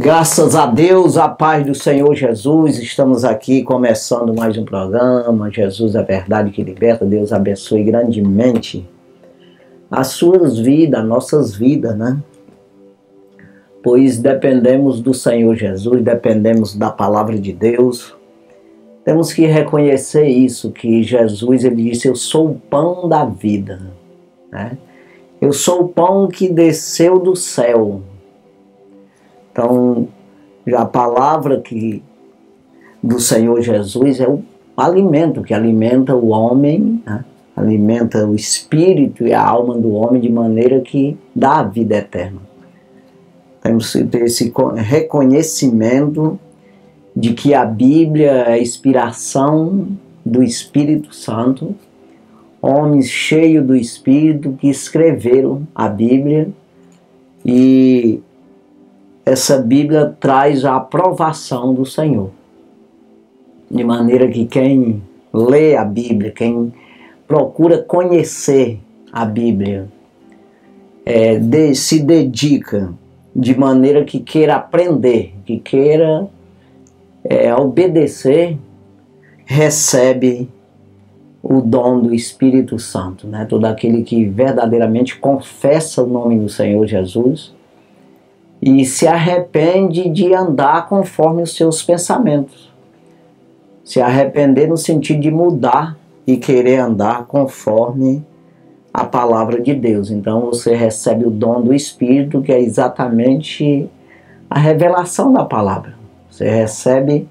Graças a Deus, a paz do Senhor Jesus, estamos aqui começando mais um programa. Jesus é a verdade que liberta. Deus abençoe grandemente as suas vidas, nossas vidas, né? Pois dependemos do Senhor Jesus, dependemos da palavra de Deus. Temos que reconhecer isso, que Jesus, ele disse: eu sou o pão da vida, né? Eu sou o pão que desceu do céu. Então, a palavra do Senhor Jesus é o alimento que alimenta o homem, né? Alimenta o espírito e a alma do homem de maneira que dá a vida eterna. Temos que ter esse reconhecimento de que a Bíblia é a inspiração do Espírito Santo, homens cheios do Espírito que escreveram a Bíblia, e essa Bíblia traz a aprovação do Senhor. De maneira que quem lê a Bíblia, quem procura conhecer a Bíblia, se dedica de maneira que queira aprender, que queira obedecer, recebe o dom do Espírito Santo, né? Todo aquele que verdadeiramente confessa o nome do Senhor Jesus e se arrepende de andar conforme os seus pensamentos. Se arrepender no sentido de mudar e querer andar conforme a palavra de Deus. Então você recebe o dom do Espírito, que é exatamente a revelação da palavra. Você recebe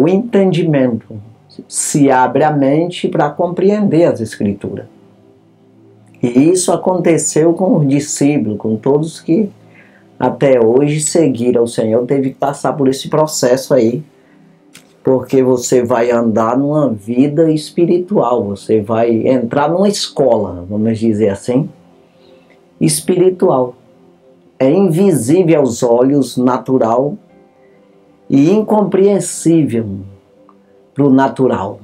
o entendimento, se abre a mente para compreender as Escrituras. E isso aconteceu com os discípulos, com todos que até hoje seguiram o Senhor. Teve que passar por esse processo aí, porque você vai andar numa vida espiritual, você vai entrar numa escola, vamos dizer assim, espiritual. É invisível aos olhos, natural, e incompreensível para o natural,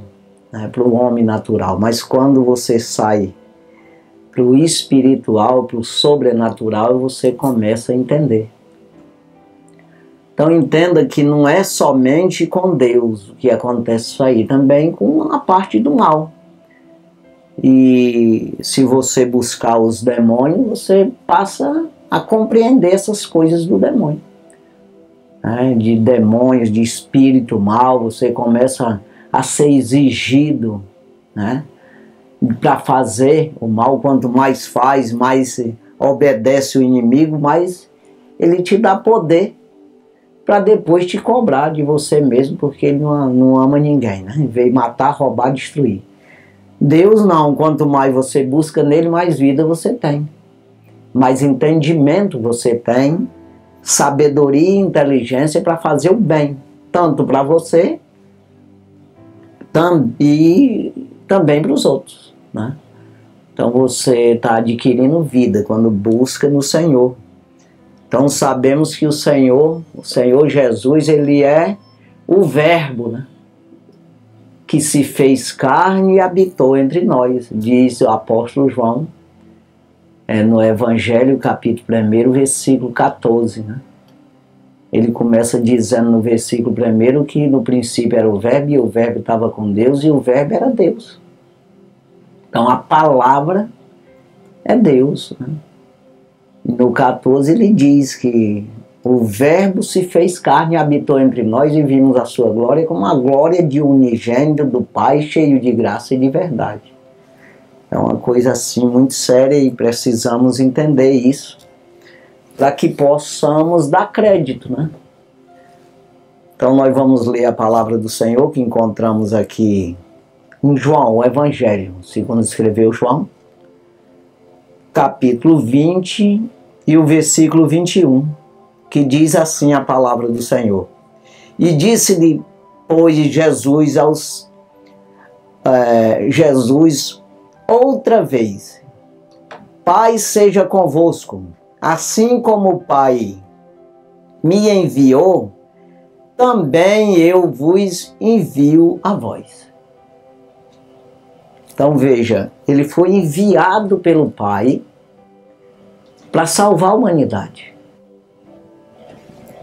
né, para o homem natural. Mas quando você sai para o espiritual, para o sobrenatural, você começa a entender. Então entenda que não é somente com Deus que acontece isso aí, também com a parte do mal. E se você buscar os demônios, você passa a compreender essas coisas do demônio, né? De demônios, de espírito mal, você começa a ser exigido, né, para fazer o mal. Quanto mais faz, mais obedece o inimigo, mais ele te dá poder para depois te cobrar de você mesmo, porque ele não ama ninguém, né? Veio matar, roubar, destruir. Deus não, quanto mais você busca nele, mais vida você tem, mais entendimento você tem, sabedoria e inteligência para fazer o bem, tanto para você e também para os outros, né? Então você está adquirindo vida quando busca no Senhor. Então sabemos que o Senhor Jesus, ele é o Verbo, né, que se fez carne e habitou entre nós, diz o apóstolo João, no Evangelho, capítulo 1, versículo 14, né? Ele começa dizendo no versículo 1 que no princípio era o Verbo, e o Verbo estava com Deus, e o Verbo era Deus. Então a palavra é Deus, né? No 14 ele diz que o Verbo se fez carne e habitou entre nós, e vimos a sua glória como a glória de unigênito do Pai, cheio de graça e de verdade. É uma coisa assim muito séria e precisamos entender isso para que possamos dar crédito, né? Então nós vamos ler a palavra do Senhor que encontramos aqui em João, o Evangelho, segundo escreveu João, capítulo 20 e o versículo 21, que diz assim a palavra do Senhor. E disse-lhe, pois, Jesus outra vez: Pai seja convosco, assim como o Pai me enviou, também eu vos envio a vós. Então veja, ele foi enviado pelo Pai para salvar a humanidade.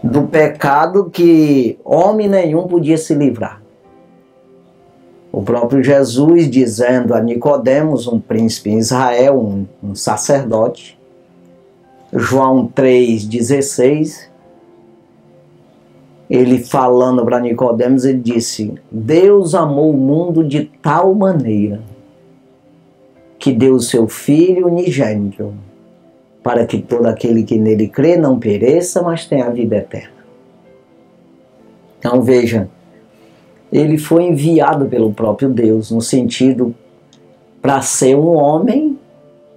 do pecado que homem nenhum podia se livrar. O próprio Jesus dizendo a Nicodemos, um príncipe em Israel, um sacerdote, João 3,16, ele falando para Nicodemos, ele disse: Deus amou o mundo de tal maneira que deu o seu Filho unigênito, para que todo aquele que nele crê não pereça, mas tenha a vida eterna. Então veja, ele foi enviado pelo próprio Deus, no sentido para ser um homem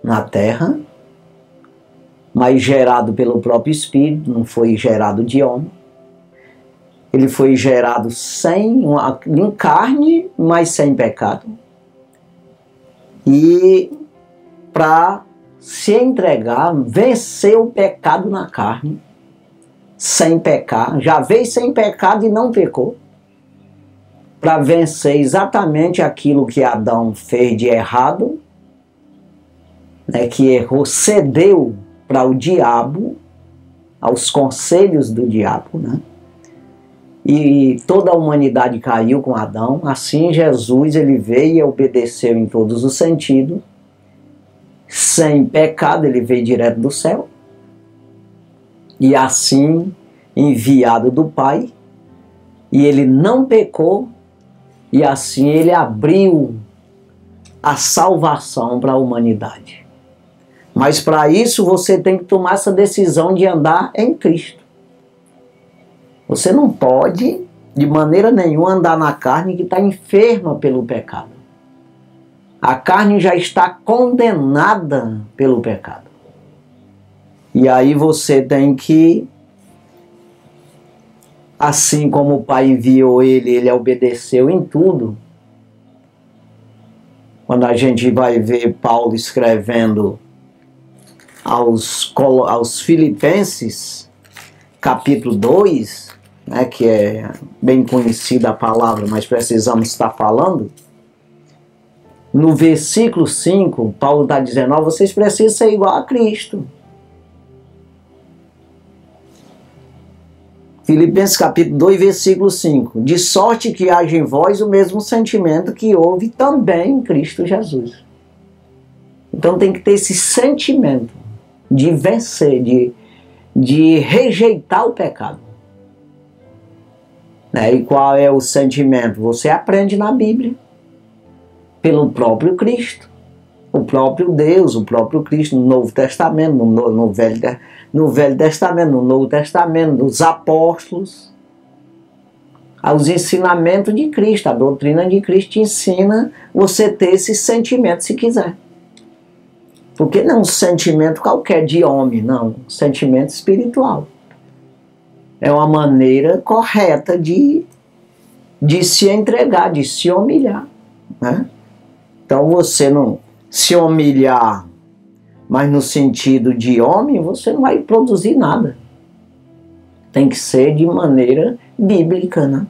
na terra, mas gerado pelo próprio Espírito, não foi gerado de homem. Ele foi gerado em carne, mas sem pecado. E para se entregar, vencer o pecado na carne, sem pecar, já veio sem pecado e não pecou, para vencer exatamente aquilo que Adão fez de errado, né, que errou, cedeu para o diabo, aos conselhos do diabo, né? E toda a humanidade caiu com Adão. Assim Jesus, ele veio e obedeceu em todos os sentidos, sem pecado, ele veio direto do céu, e assim enviado do Pai, e ele não pecou, e assim ele abriu a salvação para a humanidade. Mas para isso você tem que tomar essa decisão de andar em Cristo. Você não pode, de maneira nenhuma, andar na carne que está enferma pelo pecado. A carne já está condenada pelo pecado. E aí você tem que, assim como o Pai enviou ele obedeceu em tudo. Quando a gente vai ver Paulo escrevendo aos Filipenses, capítulo 2, né, que é bem conhecida a palavra, mas precisamos estar falando. No versículo 5, Paulo está dizendo: ó, vocês precisam ser igual a Cristo. Filipenses capítulo 2, versículo 5. De sorte que haja em vós o mesmo sentimento que houve também em Cristo Jesus. Então tem que ter esse sentimento de vencer, de rejeitar o pecado. Né? E qual é o sentimento? Você aprende na Bíblia, pelo próprio Cristo, o próprio Deus, o próprio Cristo, no Novo Testamento, no Velho Testamento, no Novo Testamento, dos apóstolos, aos ensinamentos de Cristo. A doutrina de Cristo te ensina você ter esse sentimento, se quiser. Porque não é um sentimento qualquer de homem, não. Um sentimento espiritual. É uma maneira correta de se entregar, de se humilhar. Né? Então você não se humilhar, mas no sentido de homem, você não vai produzir nada. Tem que ser de maneira bíblica, né?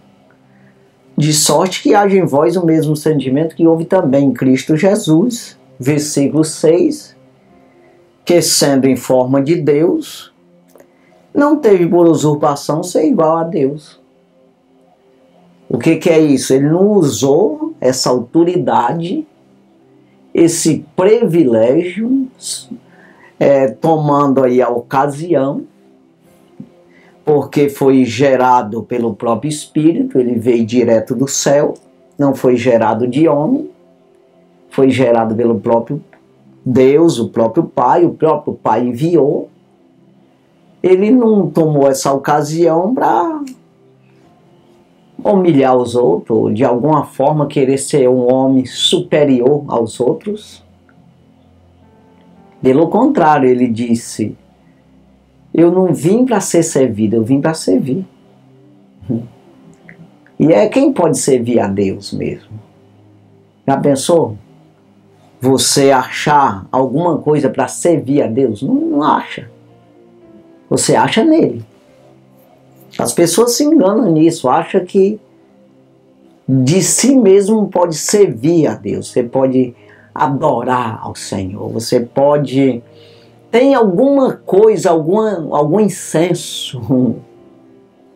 De sorte que haja em vós o mesmo sentimento que houve também em Cristo Jesus, versículo 6, que sendo em forma de Deus, não teve por usurpação ser igual a Deus. O que é isso? Ele não usou essa autoridade, esse privilégio, tomando aí a ocasião, porque foi gerado pelo próprio Espírito, ele veio direto do céu, não foi gerado de homem, foi gerado pelo próprio Deus, o próprio Pai enviou. Ele não tomou essa ocasião para humilhar os outros, de alguma forma querer ser um homem superior aos outros. Pelo contrário, ele disse: eu não vim para ser servido, eu vim para servir. E é quem pode servir a Deus mesmo. Já pensou? Você achar alguma coisa para servir a Deus? Não acha. Você acha nele. As pessoas se enganam nisso, acham que de si mesmo pode servir a Deus, você pode adorar ao Senhor, você pode... Tem alguma coisa, algum incenso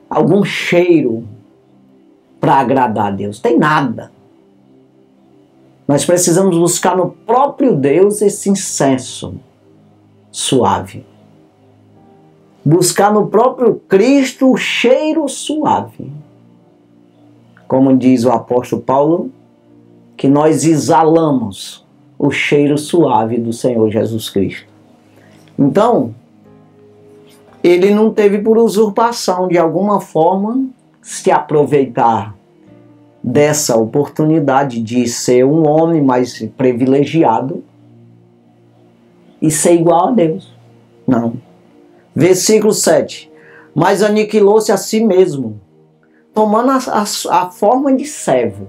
algum cheiro para agradar a Deus. Tem nada. Nós precisamos buscar no próprio Deus esse incenso suave. Buscar no próprio Cristo o cheiro suave. Como diz o apóstolo Paulo, que nós exalamos o cheiro suave do Senhor Jesus Cristo. Então, ele não teve por usurpação, de alguma forma, se aproveitar dessa oportunidade de ser um homem mais privilegiado e ser igual a Deus. Não. Versículo 7. Mas aniquilou-se a si mesmo, tomando a forma de servo.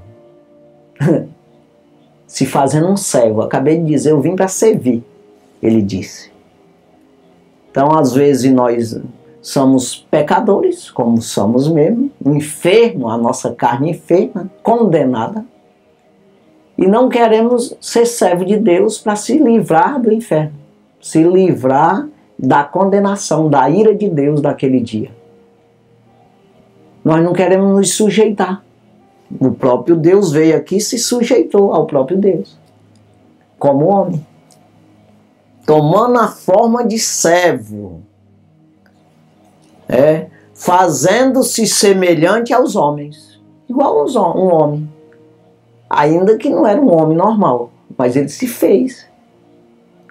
Se fazendo um servo. Acabei de dizer, eu vim para servir, ele disse. Então, às vezes, nós somos pecadores, como somos mesmo, enfermos, a nossa carne enferma, condenada, e não queremos ser servo de Deus para se livrar do inferno, se livrar da condenação, da ira de Deus daquele dia. Nós não queremos nos sujeitar. O próprio Deus veio aqui e se sujeitou ao próprio Deus, como homem, tomando a forma de servo, fazendo-se semelhante aos homens, igual um homem, ainda que não era um homem normal, mas ele se fez,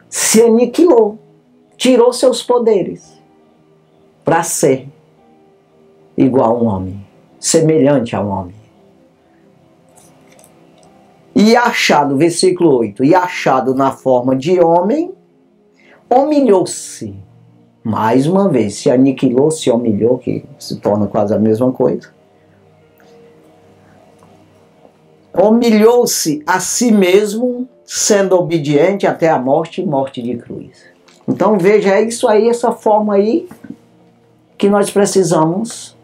se aniquilou, tirou seus poderes para ser igual a um homem, semelhante a um homem. E achado, versículo 8, e achado na forma de homem, humilhou-se. Mais uma vez, se aniquilou, se humilhou, que se torna quase a mesma coisa. Humilhou-se a si mesmo, sendo obediente até a morte e morte de cruz. Então veja, é isso aí, essa forma aí que nós precisamos,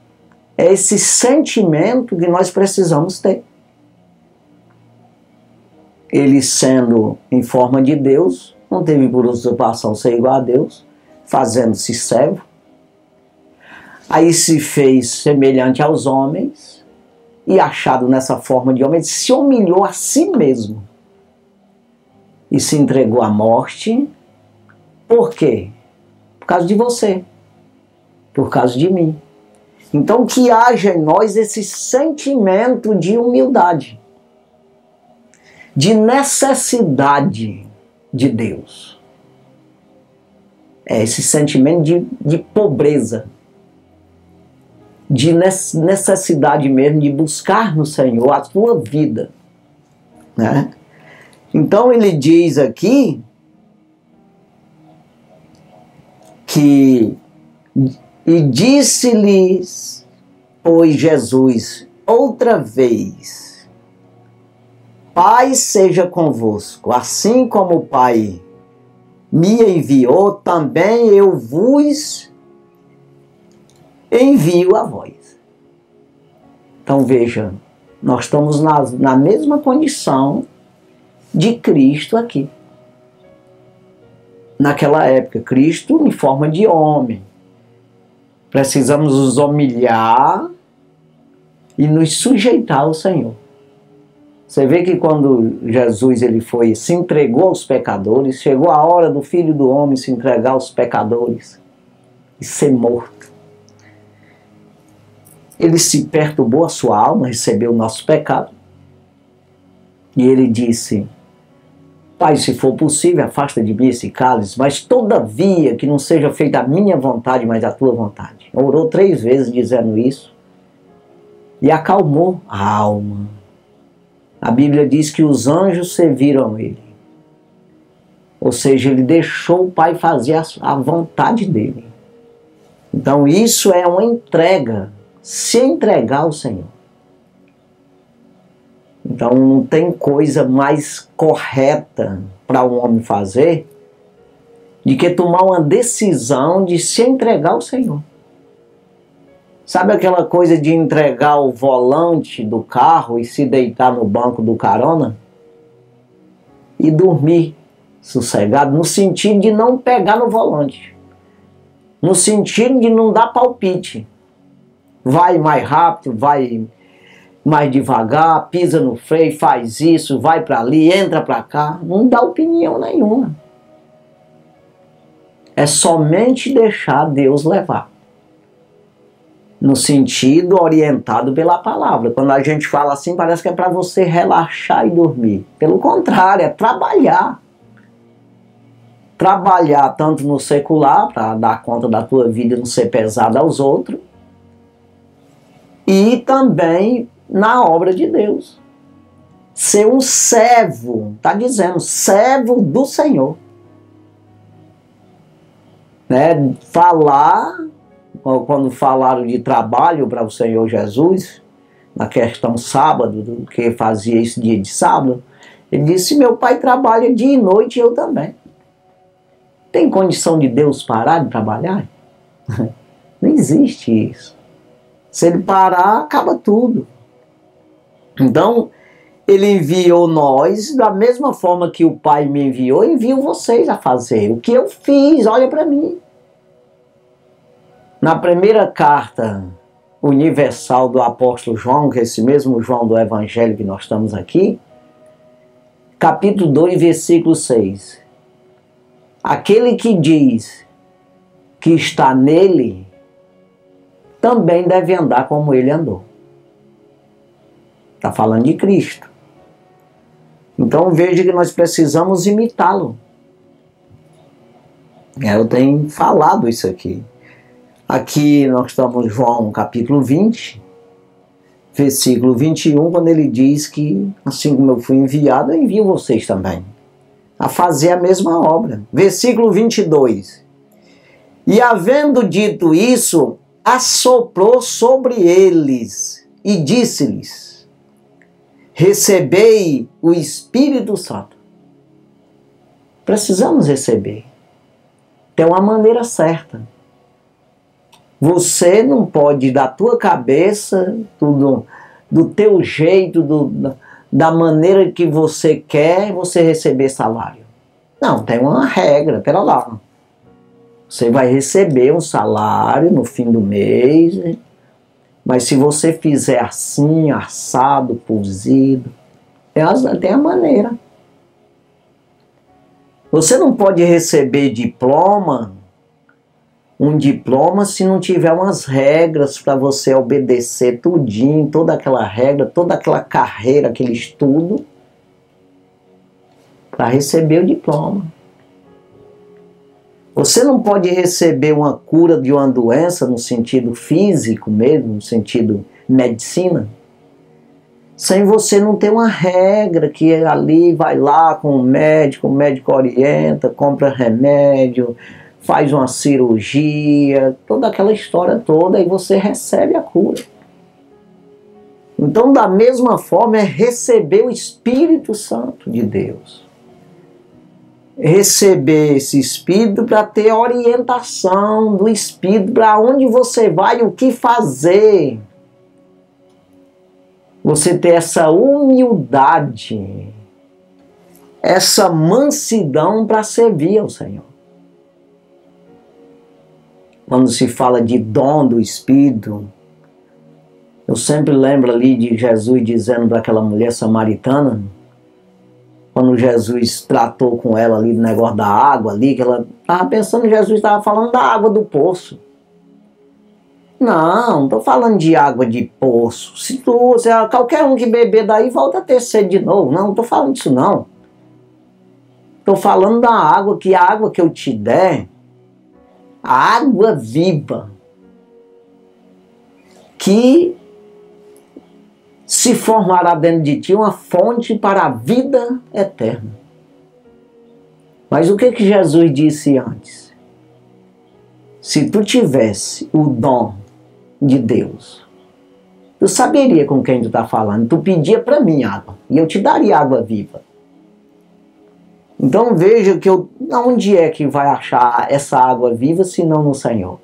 é esse sentimento que nós precisamos ter. Ele sendo em forma de Deus, não teve por usurpação ser igual a Deus, fazendo-se servo. Aí se fez semelhante aos homens e achado nessa forma de homem, se humilhou a si mesmo e se entregou à morte. Por quê? Por causa de você, por causa de mim. Então que haja em nós esse sentimento de humildade, de necessidade de Deus. É esse sentimento de pobreza, de necessidade mesmo de buscar no Senhor a tua vida, né? Então ele diz aqui que, e disse-lhes, pois Jesus, outra vez, Pai seja convosco, assim como o Pai me enviou, também eu vos envio a vós. Então veja, nós estamos na mesma condição de Cristo aqui. Naquela época, Cristo em forma de homem. Precisamos nos humilhar e nos sujeitar ao Senhor. Você vê que quando Jesus se entregou aos pecadores, chegou a hora do Filho do Homem se entregar aos pecadores e ser morto. Ele se perturbou a sua alma, recebeu o nosso pecado. E ele disse, Pai, se for possível, afasta de mim esse cálice, mas todavia que não seja feita a minha vontade, mas a tua vontade. Orou 3 vezes dizendo isso e acalmou a alma. A Bíblia diz que os anjos serviram ele. Ou seja, ele deixou o Pai fazer a vontade dele. Então isso é uma entrega, se entregar ao Senhor. Então não tem coisa mais correta para um homem fazer de que tomar uma decisão de se entregar ao Senhor. Sabe aquela coisa de entregar o volante do carro e se deitar no banco do carona? E dormir sossegado, no sentido de não pegar no volante. No sentido de não dar palpite. vai mais rápido, vai mais devagar, pisa no freio, faz isso, vai para ali, entra para cá. Não dá opinião nenhuma. É somente deixar Deus levar. No sentido orientado pela palavra. Quando a gente fala assim, parece que é para você relaxar e dormir. Pelo contrário, é trabalhar. Trabalhar tanto no secular, para dar conta da tua vida e não ser pesada aos outros, e também na obra de Deus. Ser um servo, está dizendo, servo do Senhor. Né? Falar, quando falaram de trabalho para o Senhor Jesus, na questão sábado, do que fazia esse dia de sábado, ele disse, meu pai trabalha dia e noite e eu também. Tem condição de Deus parar de trabalhar? Não existe isso. Se ele parar, acaba tudo. Então, ele enviou nós, da mesma forma que o Pai me enviou, envio vocês a fazer. O que eu fiz, olha para mim. Na primeira carta universal do apóstolo João, que é esse mesmo João do Evangelho que nós estamos aqui, capítulo 2, versículo 6. Aquele que diz que está nele, também deve andar como ele andou. Está falando de Cristo. Então veja que nós precisamos imitá-lo. Eu tenho falado isso aqui. Aqui nós estamos em João capítulo 20, versículo 21, quando ele diz que assim como eu fui enviado, eu envio vocês também a fazer a mesma obra. Versículo 22. E havendo dito isso, assoprou sobre eles e disse-lhes, recebei o Espírito Santo. Precisamos receber. Tem uma maneira certa. Você não pode, da tua cabeça, tudo, do teu jeito, da maneira que você quer, você receber salário. Não, tem uma regra, pera lá. Você vai receber um salário no fim do mês, mas se você fizer assim, assado, cozido, tem a maneira. Você não pode receber um diploma se não tiver umas regras para você obedecer tudinho, toda aquela regra, toda aquela carreira, aquele estudo, para receber o diploma. Você não pode receber uma cura de uma doença no sentido físico mesmo, no sentido medicina, sem você não ter uma regra que ali vai lá com o médico orienta, compra remédio, faz uma cirurgia, toda aquela história toda, e você recebe a cura. Então, da mesma forma, é receber o Espírito Santo de Deus. Receber esse Espírito para ter orientação do Espírito, para onde você vai, o que fazer. Você ter essa humildade, essa mansidão para servir ao Senhor. Quando se fala de dom do Espírito, eu sempre lembro ali de Jesus dizendo para aquela mulher samaritana, quando Jesus tratou com ela ali do negócio da água ali, que ela estava pensando que Jesus estava falando da água do poço. Não estou falando de água de poço. Se qualquer um que beber daí volta a ter sede de novo. Não estou falando disso não. Estou falando da água, que a água que eu te der, a água viva, que se formará dentro de ti uma fonte para a vida eterna. Mas o que Jesus disse antes? Se tu tivesse o dom de Deus, tu saberia com quem tu está falando, tu pedia para mim água, e eu te daria água viva. Então veja que onde é que vai achar essa água viva, se não no Senhor?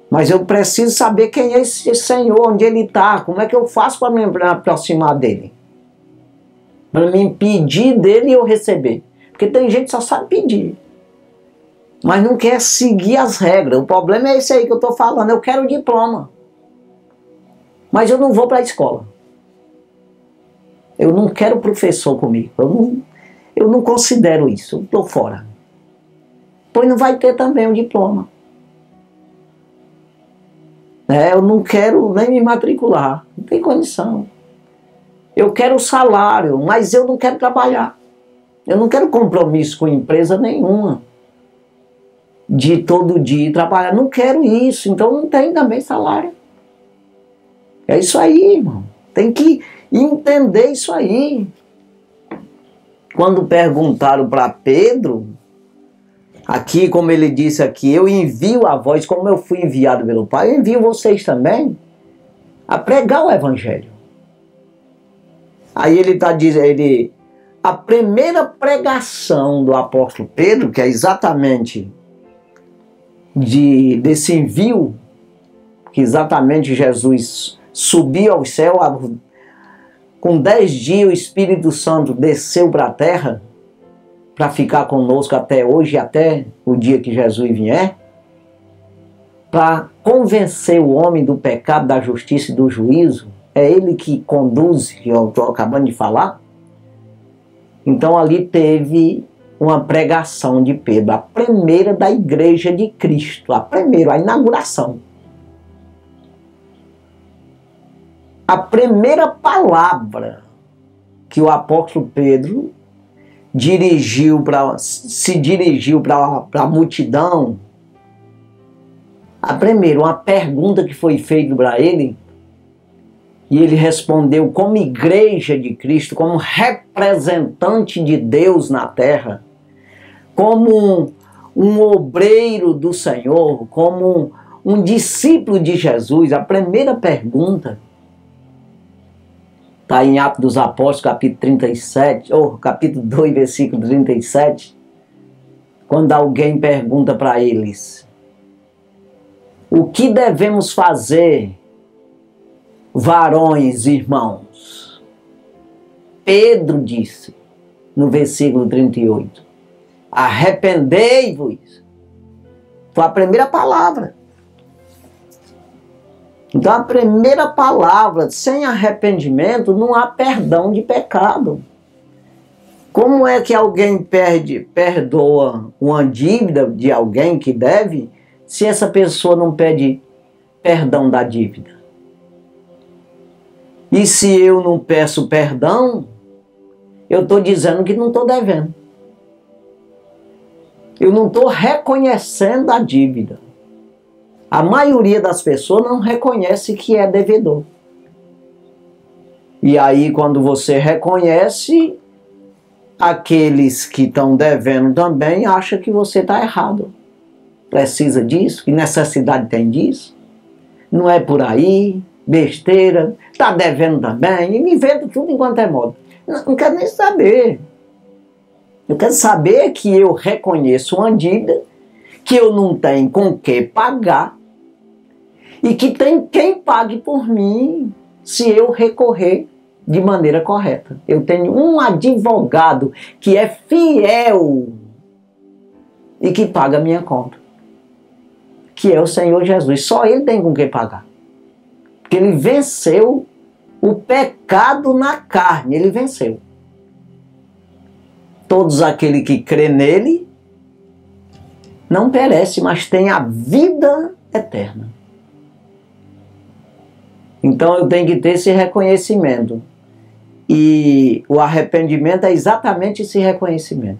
Mas eu preciso saber quem é esse Senhor, onde Ele está, como é que eu faço para me aproximar dEle? Para me pedir dEle e eu receber. Porque tem gente que só sabe pedir, mas não quer seguir as regras. O problema é esse aí que eu estou falando, eu quero o diploma. Mas eu não vou para a escola. Eu não quero professor comigo. Eu não considero isso. Eu estou fora. Pois não vai ter também o diploma. Eu não quero nem me matricular. Não tem condição. Eu quero salário, mas eu não quero trabalhar. Eu não quero compromisso com empresa nenhuma. De todo dia trabalhar. Não quero isso. Então não tem também salário. É isso aí, irmão. Tem que entender isso aí. Quando perguntaram para Pedro, aqui, como ele disse aqui, eu envio a vós, como eu fui enviado pelo Pai, eu envio vocês também a pregar o Evangelho. Aí ele está dizendo, a primeira pregação do apóstolo Pedro, que é exatamente desse envio, que exatamente Jesus subiu ao céu, com 10 dias o Espírito Santo desceu para a terra, para ficar conosco até hoje, até o dia que Jesus vier, para convencer o homem do pecado, da justiça e do juízo. É ele que conduz, que eu estou acabando de falar. Então ali teve uma pregação de Pedro, a primeira da igreja de Cristo, a inauguração. A primeira palavra que o apóstolo Pedro se dirigiu para a multidão, a primeira, uma pergunta que foi feita para ele, e ele respondeu como igreja de Cristo, como representante de Deus na terra, como um obreiro do Senhor, como um discípulo de Jesus. A primeira pergunta está em Atos dos Apóstolos, capítulo 37, ou capítulo 2, versículo 37, quando alguém pergunta para eles: o que devemos fazer, varões, irmãos? Pedro disse, no versículo 38, arrependei-vos. Foi a primeira palavra. Então a primeira palavra, sem arrependimento, não há perdão de pecado. Como é que alguém perdoa uma dívida de alguém que deve, se essa pessoa não pede perdão da dívida? E se eu não peço perdão, eu estou dizendo que não estou devendo. Eu não estou reconhecendo a dívida. A maioria das pessoas não reconhece que é devedor. E aí, quando você reconhece, aqueles que estão devendo também acham que você está errado. Precisa disso? Que necessidade tem disso? Não é por aí, besteira, está devendo também, e me inventa tudo enquanto é modo. Não quero nem saber. Eu quero saber que eu reconheço uma dívida, que eu não tenho com que pagar, e que tem quem pague por mim se eu recorrer de maneira correta. Eu tenho um advogado que é fiel e que paga a minha conta, que é o Senhor Jesus. Só Ele tem com que pagar. Porque Ele venceu o pecado na carne. Ele venceu. Todos aqueles que crê nele não perece, mas tem a vida eterna. Então eu tenho que ter esse reconhecimento. E o arrependimento é exatamente esse reconhecimento.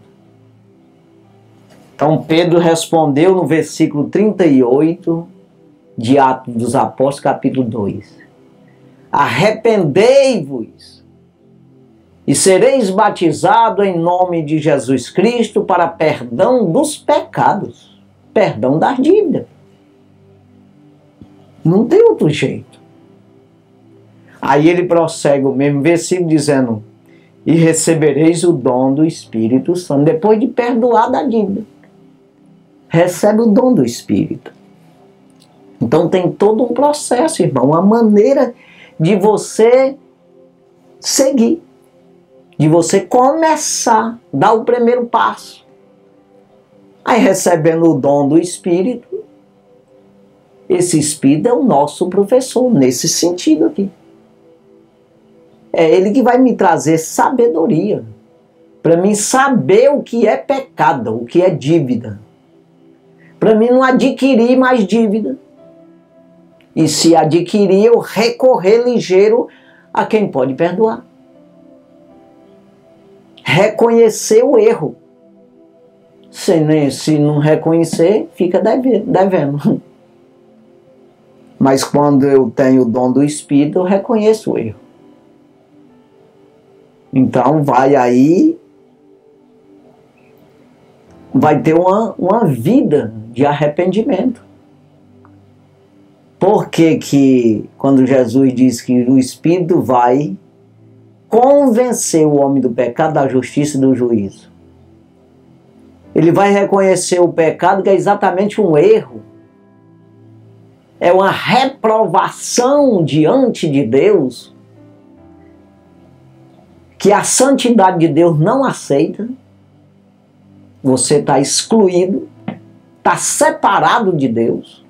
Então Pedro respondeu no versículo 38 de Atos dos Apóstolos, capítulo 2. Arrependei-vos e sereis batizados em nome de Jesus Cristo para perdão dos pecados, perdão das dívidas. Não tem outro jeito. Aí ele prossegue o mesmo versículo dizendo: e recebereis o dom do Espírito Santo. Depois de perdoar da dívida, recebe o dom do Espírito. Então tem todo um processo, irmão, uma maneira de você seguir, de você começar, dar o primeiro passo. Aí recebendo o dom do Espírito, Esse Espírito é o nosso professor, nesse sentido aqui. É ele que vai me trazer sabedoria, para mim saber o que é pecado, o que é dívida. Para mim não adquirir mais dívida. E se adquirir, eu recorrer ligeiro a quem pode perdoar. Reconhecer o erro. Se não reconhecer, fica devendo. Mas quando eu tenho o dom do Espírito, eu reconheço o erro. Então vai ter uma vida de arrependimento. Por que quando Jesus diz que o Espírito vai convencer o homem do pecado, da justiça e do juízo? Ele vai reconhecer o pecado, que é exatamente um erro. É uma reprovação diante de Deus, que a santidade de Deus não aceita. Você está excluído, está separado de Deus.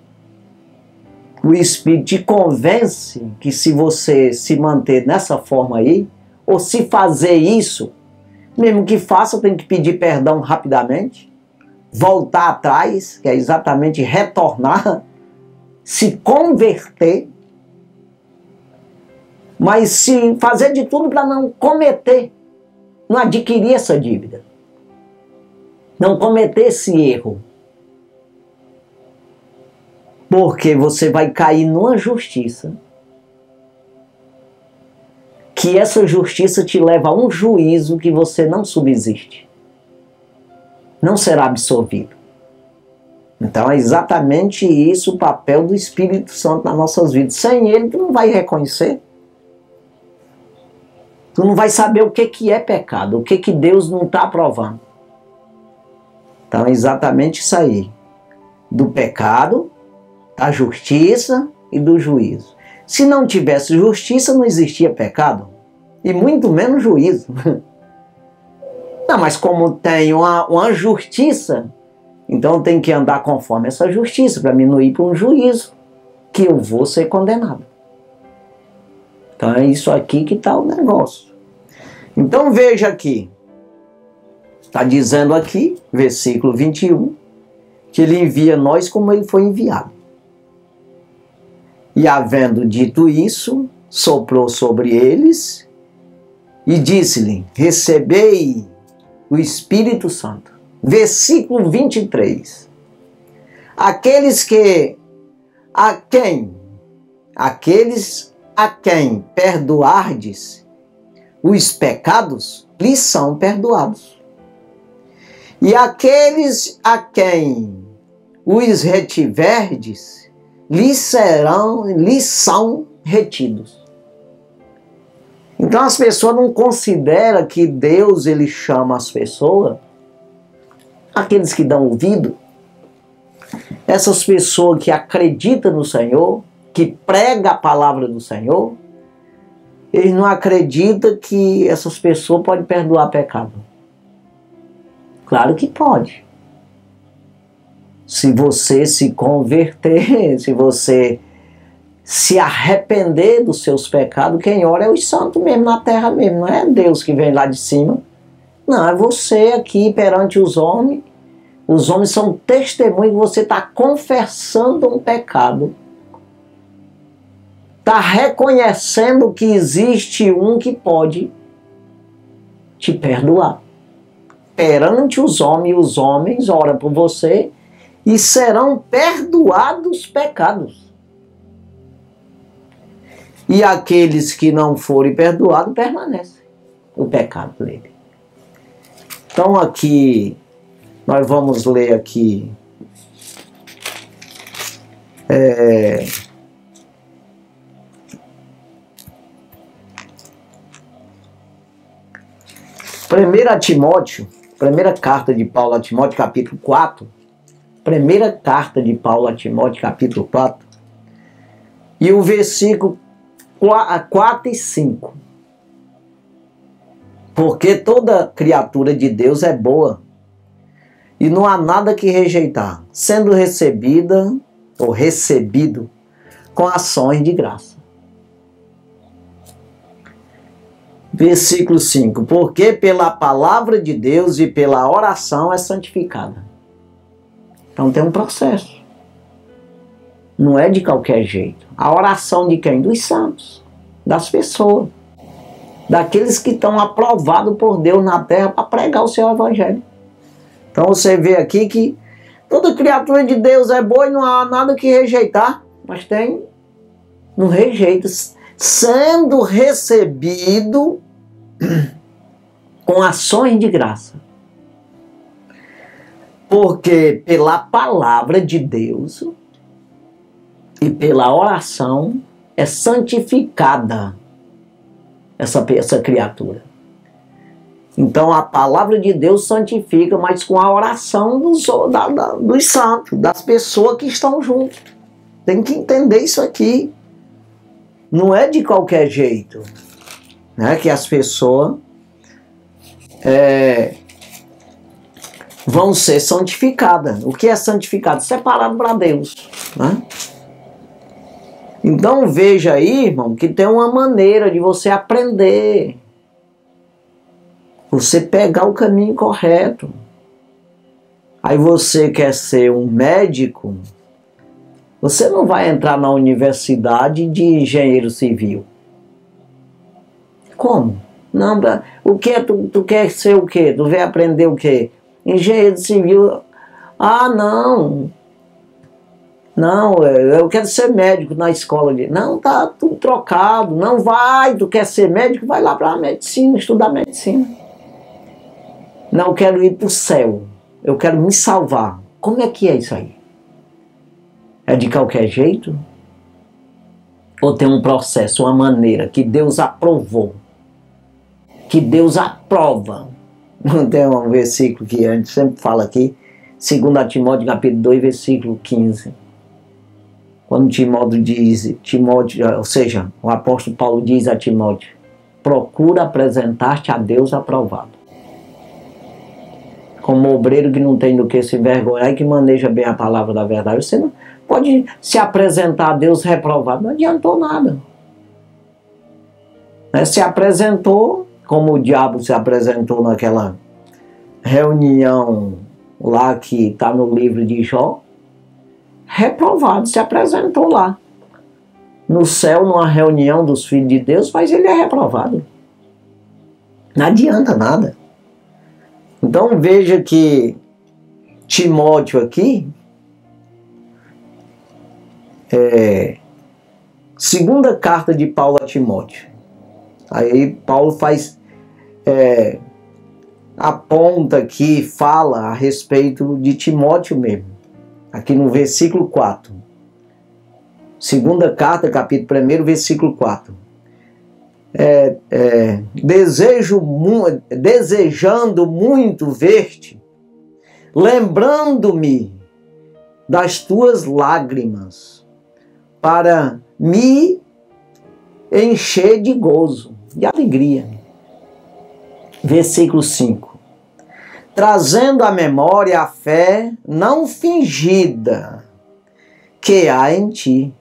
O Espírito te convence que se você se manter nessa forma aí, ou se fazer isso, mesmo que faça, tem que pedir perdão rapidamente, voltar atrás, que é exatamente retornar, se converter, mas se fazer de tudo para não cometer, não adquirir essa dívida, não cometer esse erro. Porque você vai cair numa justiça, que essa justiça te leva a um juízo que você não subsiste, não será absolvido. Então é exatamente isso o papel do Espírito Santo nas nossas vidas. Sem ele, tu não vai reconhecer. Tu não vai saber o que é pecado, o que Deus não está aprovando. Então é exatamente isso aí. Do pecado, da justiça e do juízo. Se não tivesse justiça, não existia pecado. E muito menos juízo. Não, mas como tem uma justiça, então tem que andar conforme essa justiça, para mim não ir para um juízo, que eu vou ser condenado. Então é isso aqui que está o negócio. Então veja aqui, está dizendo aqui, versículo 21, que ele envia nós como ele foi enviado. E havendo dito isso, soprou sobre eles e disse-lhe: recebei o Espírito Santo. Versículo 23. Aqueles a quem perdoardes os pecados, lhes são perdoados. E aqueles a quem os retiverdes, lhes são retidos. Então as pessoas não consideram que Deus ele chama as pessoas, aqueles que dão ouvido, essas pessoas que acreditam no Senhor, que pregam a palavra do Senhor, eles não acreditam que essas pessoas podem perdoar pecado. Claro que pode. Se você se converter, se você se arrepender dos seus pecados, quem ora é os santos mesmo na terra mesmo, não é Deus que vem lá de cima. Não, é você aqui perante os homens. Os homens são testemunhas que você está confessando um pecado. Está reconhecendo que existe um que pode te perdoar. Perante os homens oram por você e serão perdoados os pecados. E aqueles que não forem perdoados, permanece o pecado dele. Então aqui, nós vamos ler aqui 1 Timóteo, primeira carta de Paulo a Timóteo, capítulo 4, primeira carta de Paulo a Timóteo, capítulo 4, e o versículo 4 e 5. Porque toda criatura de Deus é boa, e não há nada que rejeitar, sendo recebida ou recebido com ações de graça. Versículo 5. Porque pela palavra de Deus e pela oração é santificada. Então tem um processo. Não é de qualquer jeito. A oração de quem? Dos santos, das pessoas, daqueles que estão aprovados por Deus na terra para pregar o seu evangelho. Então você vê aqui que toda criatura de Deus é boa e não há nada que rejeitar, mas não rejeita, sendo recebido com ações de graça. Porque pela palavra de Deus e pela oração é santificada essa criatura. Então a palavra de Deus santifica, mas com a oração dos santos, das pessoas que estão juntos. Tem que entender isso aqui. Não é de qualquer jeito, né, que as pessoas vão ser santificadas. O que é santificado? Separado para Deus, né? Então veja aí, irmão, que tem uma maneira de você aprender. Você pegar o caminho correto. Aí você quer ser um médico, você não vai entrar na universidade de engenheiro civil. Como? Não, o que? Tu quer ser o quê? Tu vai aprender o quê? Engenheiro civil. Ah, não. Não, eu quero ser médico na escola. Não, tá tudo trocado. Não vai, tu quer ser médico? Vai lá para a medicina, estudar medicina. Não, eu quero ir para o céu. Eu quero me salvar. Como é que é isso aí? É de qualquer jeito? Ou tem um processo, uma maneira que Deus aprovou? Que Deus aprova. Tem um versículo que a gente sempre fala aqui, 2 Timóteo capítulo 2, versículo 15. Quando Timóteo, ou seja, o apóstolo Paulo diz a Timóteo, procura apresentar-te a Deus aprovado. Como obreiro que não tem do que se envergonhar e que maneja bem a palavra da verdade. Você não pode se apresentar a Deus reprovado, não adiantou nada. Se apresentou, como o diabo se apresentou naquela reunião lá que está no livro de Jó, reprovado, se apresentou lá. No céu, numa reunião dos filhos de Deus, mas ele é reprovado. Não adianta nada. Então veja que Timóteo aqui, segunda carta de Paulo a Timóteo. Aí Paulo faz, aponta aqui, fala a respeito de Timóteo mesmo. Aqui no versículo 4. Segunda carta, capítulo 1, versículo 4. Desejando muito ver-te, lembrando-me das tuas lágrimas, para me encher de gozo, de alegria. Versículo 5. Trazendo à memória a fé não fingida que há em ti,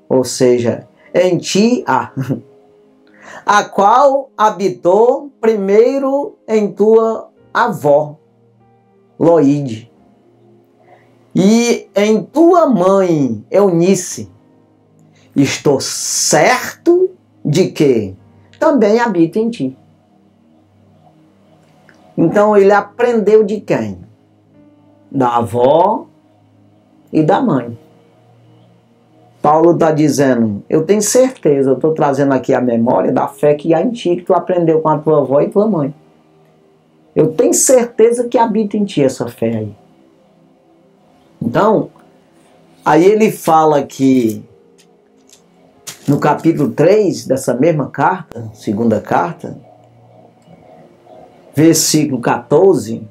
ou seja, em ti há, a qual habitou primeiro em tua avó, Loide, e em tua mãe, Eunice. Estou certo de que também habita em ti. Então ele aprendeu de quem? Da avó e da mãe. Paulo está dizendo, eu tenho certeza, eu estou trazendo aqui a memória da fé que há em ti, que tu aprendeu com a tua avó e tua mãe. Eu tenho certeza que habita em ti essa fé aí. Então, aí ele fala que no capítulo 3 dessa mesma carta, segunda carta, versículo 14,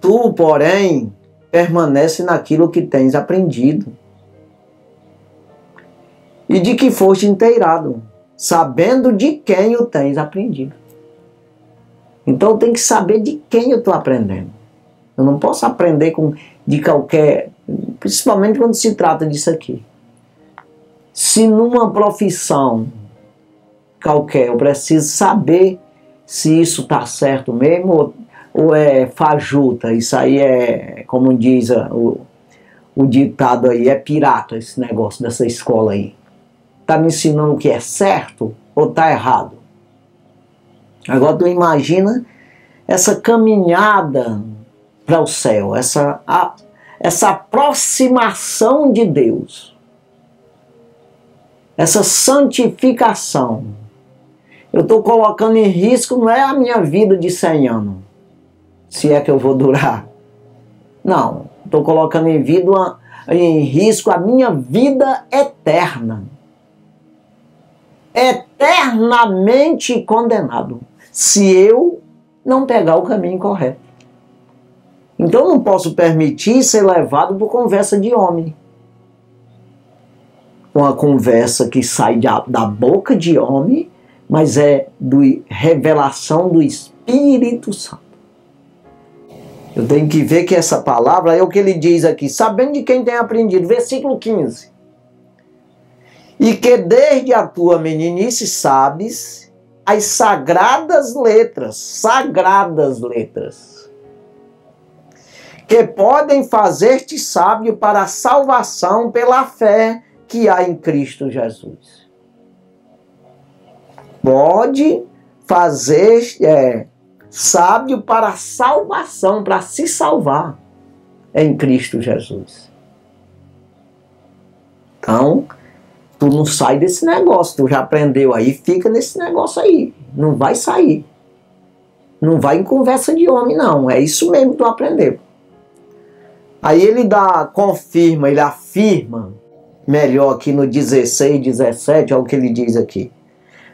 tu, porém, permanece naquilo que tens aprendido e de que foste inteirado, sabendo de quem o tens aprendido. Então eu tenho que saber de quem eu estou aprendendo. Eu não posso aprender de qualquer principalmente quando se trata disso aqui. Se numa profissão qualquer eu preciso saber se isso está certo mesmo ou é fajuta, isso aí é, como diz o ditado aí, é pirata esse negócio dessa escola aí. Está me ensinando o que é certo ou está errado? Agora tu imagina essa caminhada para o céu, essa aproximação de Deus, essa santificação. Eu estou colocando em risco, não é a minha vida de 100 anos, se é que eu vou durar. Não, estou colocando em risco a minha vida eterna. Eternamente condenado, se eu não pegar o caminho correto. Então eu não posso permitir ser levado por conversa de homem. Uma conversa que sai da boca de homem, mas é revelação do Espírito Santo. Eu tenho que ver que essa palavra é o que ele diz aqui, sabendo de quem tem aprendido, versículo 15. E que desde a tua meninice sabes as sagradas letras, que podem fazer-te sábio para a salvação pela fé que há em Cristo Jesus. Pode fazer sábio para a salvação, para se salvar em Cristo Jesus. Então, tu não sai desse negócio, tu já aprendeu aí, fica nesse negócio aí, não vai sair. Não vai em conversa de homem não, é isso mesmo que tu aprendeu. Aí ele confirma, ele afirma, melhor aqui no 16, 17, olha o que ele diz aqui.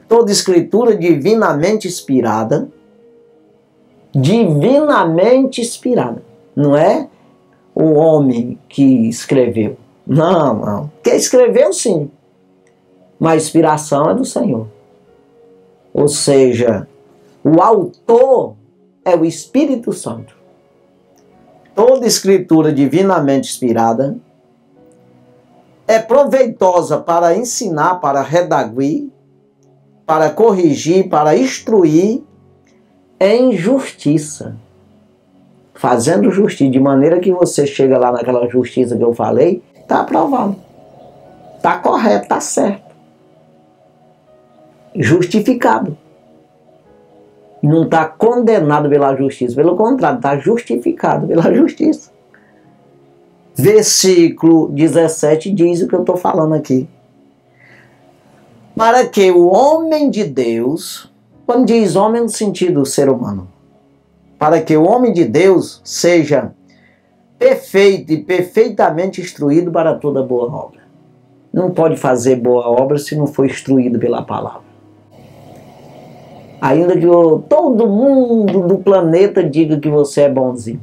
Toda escritura divinamente inspirada, não é o homem que escreveu, não, quem escreveu sim, mas a inspiração é do Senhor, ou seja, o autor é o Espírito Santo. Toda escritura divinamente inspirada é proveitosa para ensinar, para redaguir, para corrigir, para instruir em justiça. Fazendo justiça, de maneira que você chega lá naquela justiça que eu falei, está aprovado. Está correto, está certo. Justificado. Não está condenado pela justiça, pelo contrário, está justificado pela justiça. Versículo 17 diz o que eu estou falando aqui. Para que o homem de Deus, quando diz homem no sentido ser humano, para que o homem de Deus seja perfeito e perfeitamente instruído para toda boa obra. Não pode fazer boa obra se não for instruído pela palavra. Ainda que todo mundo do planeta diga que você é bonzinho.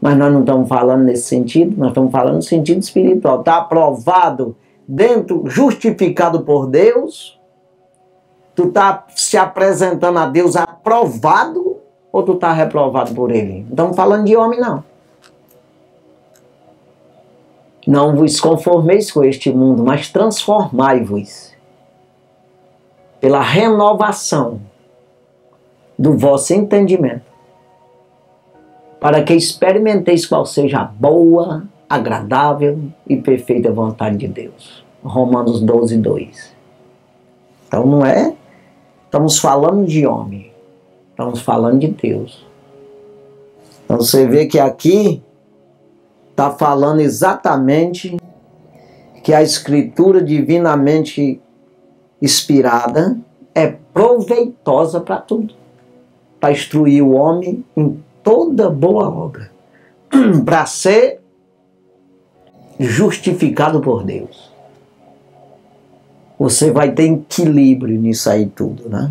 Mas nós não estamos falando nesse sentido, nós estamos falando no sentido espiritual. Está aprovado dentro, justificado por Deus? Tu está se apresentando a Deus aprovado ou tu está reprovado por Ele? Não estamos falando de homem, não. Não vos conformeis com este mundo, mas transformai-vos pela renovação do vosso entendimento, para que experimenteis qual seja a boa, agradável e perfeita vontade de Deus. Romanos 12, 2. Então não é, estamos falando de homem, estamos falando de Deus. Então você vê que aqui está falando exatamente que a escritura divinamente inspirada é proveitosa para tudo, para instruir o homem em toda boa obra, para ser justificado por Deus. Você vai ter equilíbrio nisso aí tudo, né?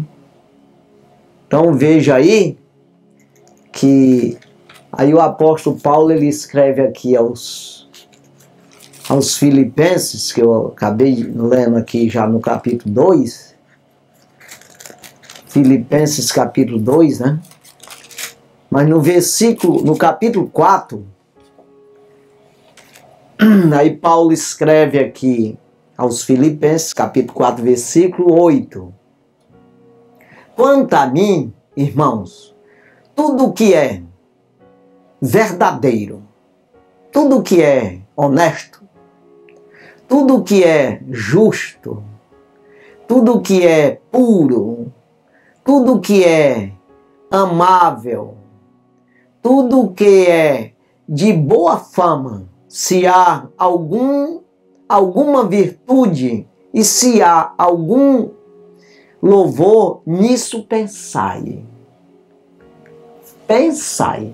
Então veja aí que aí o apóstolo Paulo ele escreve aqui aos Filipenses, que eu acabei lendo aqui já no capítulo 2, Filipenses capítulo 2, né? Mas no capítulo 4, Aí Paulo escreve aqui aos Filipenses, capítulo 4, versículo 8. Quanto a mim, irmãos, tudo que é verdadeiro, tudo que é honesto, tudo que é justo, tudo que é puro, tudo que é amável, tudo que é de boa fama, se há alguma virtude e se há algum louvor, nisso pensai. Pensai.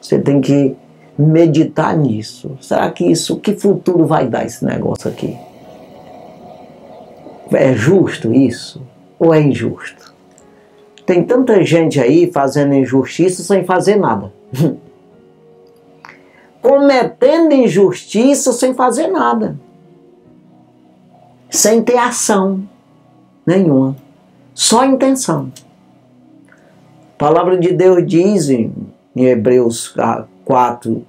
Você tem que meditar nisso. Será que que futuro vai dar esse negócio aqui? É justo isso? Ou é injusto? Tem tanta gente aí fazendo injustiça sem fazer nada. Cometendo injustiça sem fazer nada. Sem ter ação nenhuma. Só intenção. A palavra de Deus diz em Hebreus 4,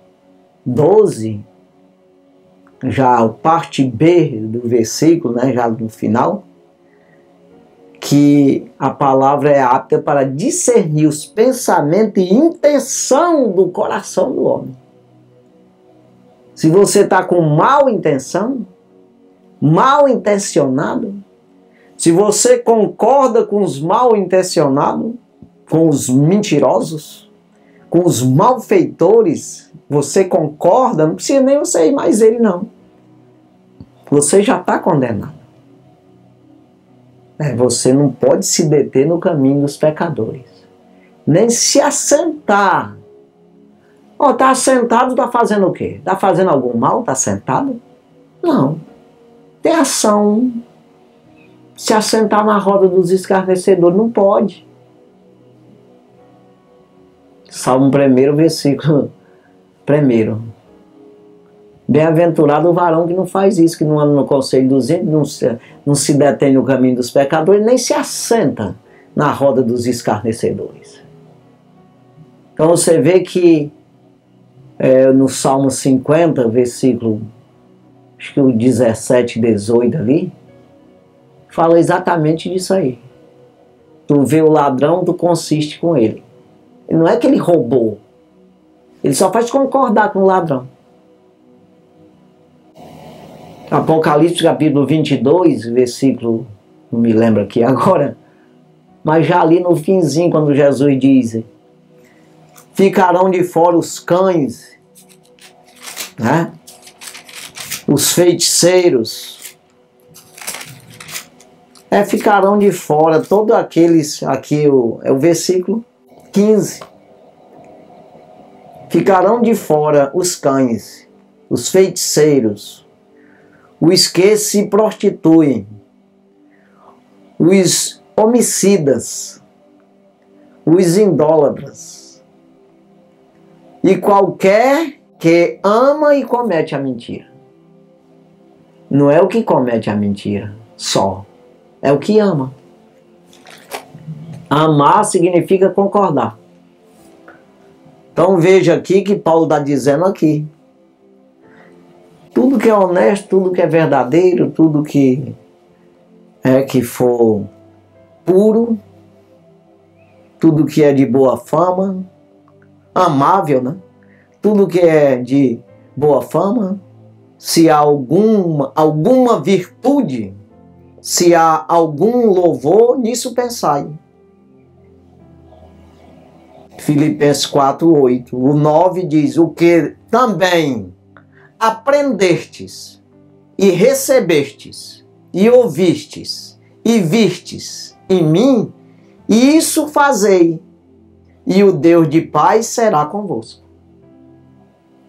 12, já a parte B do versículo, né, já no final, que a palavra é apta para discernir os pensamentos e intenção do coração do homem. Se você está com mal intenção, mal intencionado, se você concorda com os mal intencionados, com os mentirosos, com os malfeitores, você concorda, não precisa nem você ir mais ele não. Você já está condenado. Você não pode se deter no caminho dos pecadores. Nem se assentar. Está assentado, está fazendo o quê? Está fazendo algum mal? Está sentado? Não. Tem ação. Se assentar na roda dos escarnecedores, não pode. Salmo 1, versículo 1. Bem-aventurado o varão que não faz isso, que não anda no conselho dos ímpios, não se detém no caminho dos pecadores, nem se assenta na roda dos escarnecedores. Então você vê que no Salmo 50, versículo, acho que o 17, 18 ali, fala exatamente disso aí. Tu vê o ladrão, tu consiste com ele. Não é que ele roubou, ele só faz concordar com o ladrão. Apocalipse capítulo 22, versículo, não me lembro aqui agora, mas já ali no finzinho, quando Jesus diz: ficarão de fora os cães, né? Os feiticeiros, ficarão de fora todos aqueles, aqui é o versículo 15, ficarão de fora os cães, os feiticeiros, os que se prostituem, os homicidas, os idólatras, e qualquer que ama e comete a mentira. Não é o que comete a mentira só, é o que ama. Amar significa concordar. Então veja aqui que Paulo está dizendo aqui. Tudo que é honesto, tudo que é verdadeiro, tudo que for puro, tudo que é de boa fama, amável, né? Tudo que é de boa fama, se há alguma virtude, se há algum louvor, nisso pensai. Filipenses 4, 8. O 9 diz: o que também aprendestes e recebestes e ouvistes e vistes em mim, isso fazei, e o Deus de paz será convosco.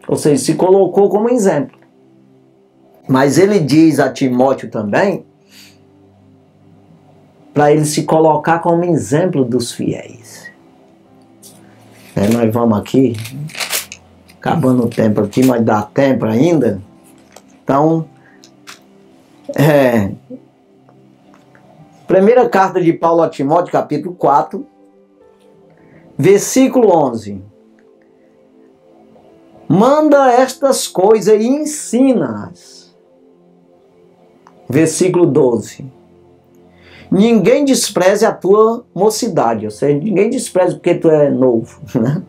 Ou seja, se colocou como exemplo. Mas ele diz a Timóteo também, para ele se colocar como exemplo dos fiéis. Nós vamos aqui, acabando o tempo aqui, mas dá tempo ainda. Então, primeira carta de Paulo a Timóteo, capítulo 4, versículo 11. Manda estas coisas e ensina-as. Versículo 12. Ninguém despreze a tua mocidade, ou seja, ninguém despreze porque tu é novo, né?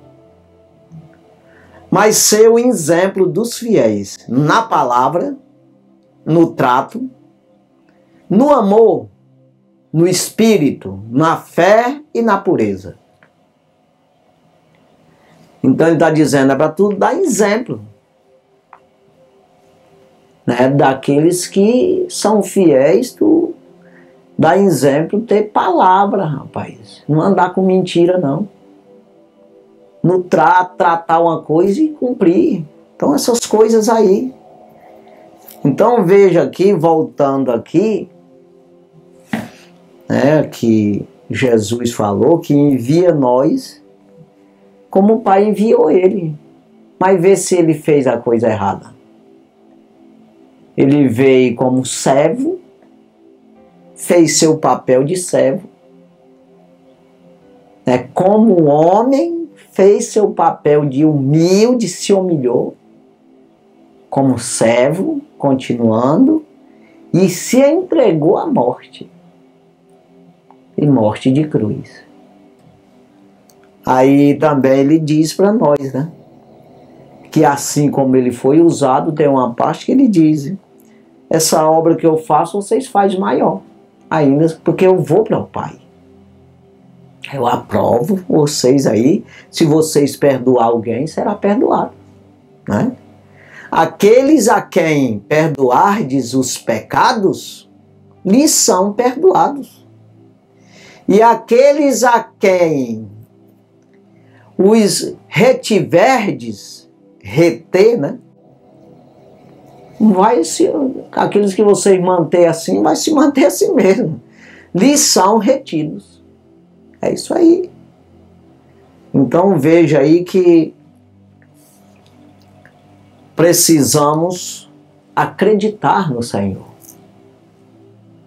Mas ser o exemplo dos fiéis na palavra, no trato, no amor, no espírito, na fé e na pureza. Então ele está dizendo, é para tu dar exemplo, né? Daqueles que são fiéis, tu dá exemplo, ter palavra, rapaz. Não andar com mentira, não. No tratar uma coisa e cumprir. Então essas coisas aí. Então veja aqui, voltando aqui, né, que Jesus falou que envia nós como o Pai enviou ele. Mas vê se ele fez a coisa errada. Ele veio como servo, fez seu papel de servo, né, como homem, fez seu papel de humilde, se humilhou, como servo, continuando, e se entregou à morte. E morte de cruz. Aí também ele diz para nós, né? Que assim como ele foi usado, tem uma parte que ele diz: essa obra que eu faço, vocês fazem maior. Ainda porque eu vou para o Pai. Eu aprovo vocês aí. Se vocês perdoar alguém, será perdoado, né? Aqueles a quem perdoardes os pecados, lhes são perdoados. E aqueles a quem os retiverdes, reter, né? Aqueles que vocês mantêm assim, vai se manter assim mesmo. Lhes são retidos. É isso aí. Então veja aí que precisamos acreditar no Senhor,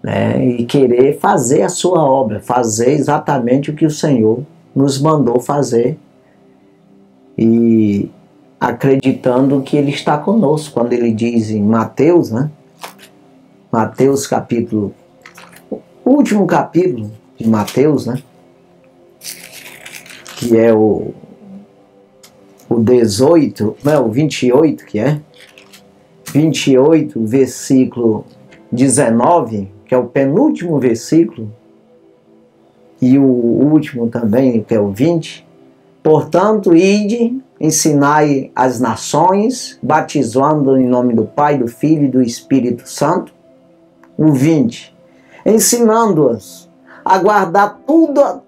né? E querer fazer a sua obra, fazer exatamente o que o Senhor nos mandou fazer. E acreditando que Ele está conosco, quando Ele diz em Mateus, né? Mateus capítulo, o último capítulo de Mateus, né? Que é o 18, não, o 28, que é 28, versículo 19, que é o penúltimo versículo, e o último também, que é o 20. Portanto, ide, ensinai as nações, batizando em nome do Pai, do Filho e do Espírito Santo. O 20. Ensinando-as a guardar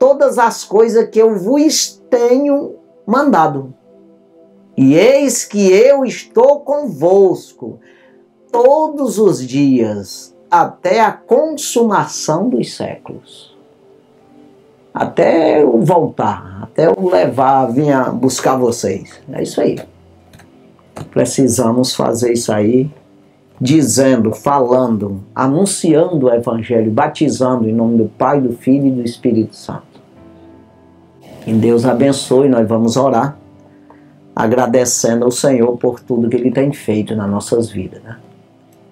todas as coisas que eu vos tenho mandado. E eis que eu estou convosco todos os dias, até a consumação dos séculos. Até eu voltar, até eu vir buscar vocês. É isso aí. Precisamos fazer isso aí, dizendo, falando, anunciando o Evangelho, batizando em nome do Pai, do Filho e do Espírito Santo. Que Deus abençoe, nós vamos orar, agradecendo ao Senhor por tudo que Ele tem feito nas nossas vidas, né?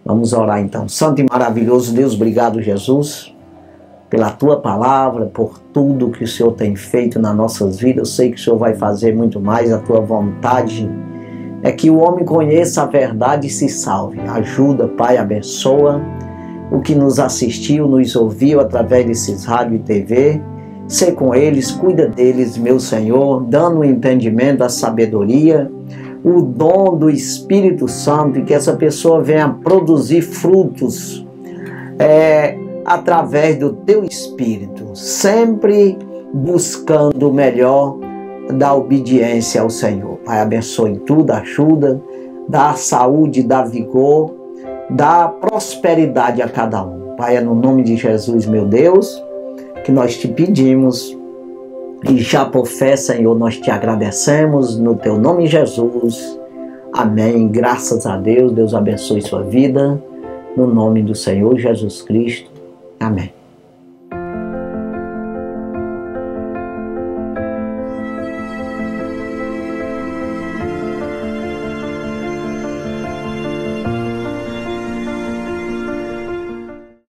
Vamos orar então. Santo e maravilhoso Deus, obrigado, Jesus, pela Tua palavra, por tudo que o Senhor tem feito nas nossas vidas. Eu sei que o Senhor vai fazer muito mais. A Tua vontade é que o homem conheça a verdade e se salve. Ajuda, Pai, abençoa o que nos assistiu, nos ouviu através desses rádio e TV. Sê com eles, cuida deles, meu Senhor, dando o entendimento, a sabedoria, o dom do Espírito Santo, e que essa pessoa venha produzir frutos através do Teu Espírito, sempre buscando o melhor da obediência ao Senhor. Pai, abençoe tudo, ajuda, dá saúde, dá vigor, dá prosperidade a cada um. Pai, é no nome de Jesus, meu Deus, que nós te pedimos, e já por fé, Senhor, nós te agradecemos no Teu nome, Jesus. Amém. Graças a Deus. Deus abençoe sua vida. No nome do Senhor Jesus Cristo. Amém.